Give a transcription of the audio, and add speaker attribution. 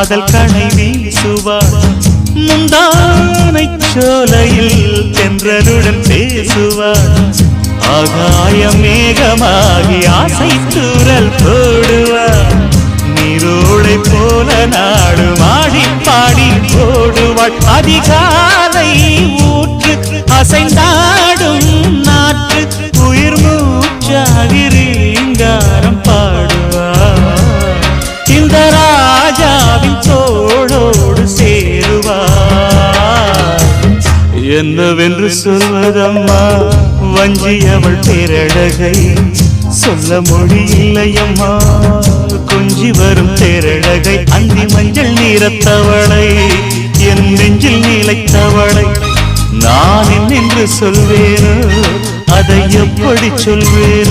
Speaker 1: காதல் கணை வீசுவாள் முந்தானை சோலையில் தென்றலுடன் பேசுவாள் ஆகாய மேகமாகி ஆசை தூரல் போடுவாள் நீரோளை போல நாடு மாடி பாடி போடுவாள் அதிகாலை ஊற்று அசைந்தாடும் நாற்று உயிர் மூச்சாகிறீங்காரம் பாடுவாள் இந்த ராஜாவின் தோளோடு சேருவாள் என்னவென்று சொல்வதம்மா வஞ்சி அவள் பேரழகை சொல்ல மொழி இல்லையம்மா கொஞ்சி வரும் தேரழகை அந்தி மஞ்சள் நீரத்தவளை என் நெஞ்சில் நீலைத்தவளை நான் என்னென்று சொல்வேனோ அதை எப்படி சொல்வேனோ